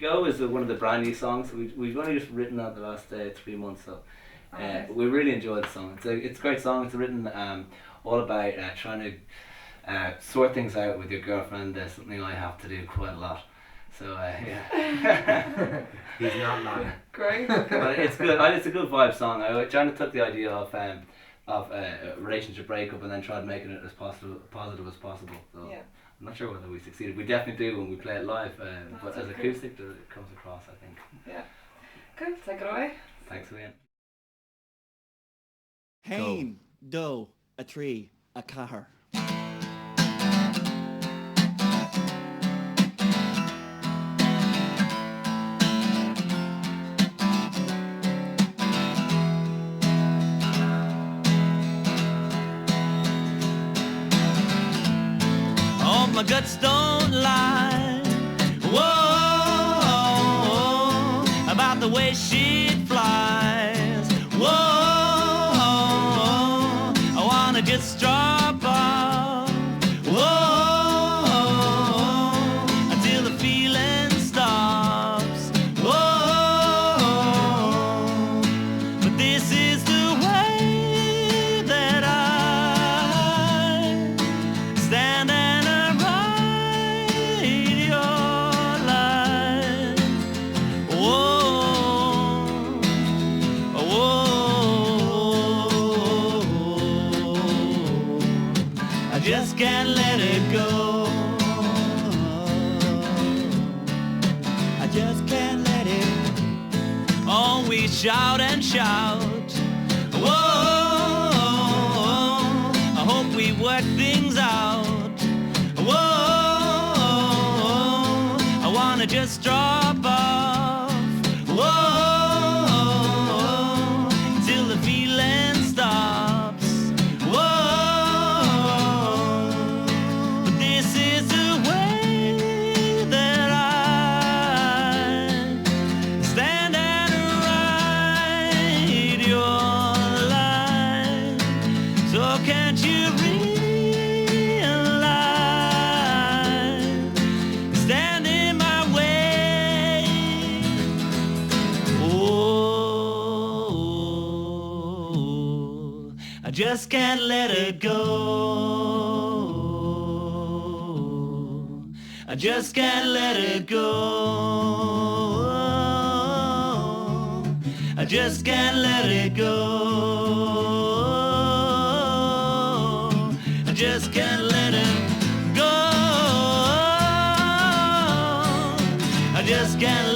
Go is one of the brand new songs. We've only just written that the last 3 months, so we really enjoyed the song. It's a great song. It's written all about trying to sort things out with your girlfriend. Something I have to do quite a lot. So yeah. He's not lying. Great. But it's good. It's a good vibe song. I kind of took the idea of a relationship breakup and then tried making it as positive as possible. So Yeah. I'm not sure whether we succeeded. We definitely do when we play it live, but as acoustic, it comes across, I think. Yeah. Cool. Take it away. Thanks again. Hain, do, a tree, a car. Oh, my guts don't lie. Whoa, about the way she flies. Whoa, I wanna just drop off. Whoa, until the feeling stops. Whoa, but this is the way that I stand and ride your life. Whoa, whoa, I just can't let it go. I just can't let it. Oh, we shout and shout. Whoa, I hope we work things out. Whoa, I wanna just drop off. Whoa, till the feeling stops. Whoa, but this is the way that I stand and ride your life. So can't you realize? Stand in my way. Oh, I just can't let it go. I just can't let it go. I just can't let it go. I just can't let it go. I just can't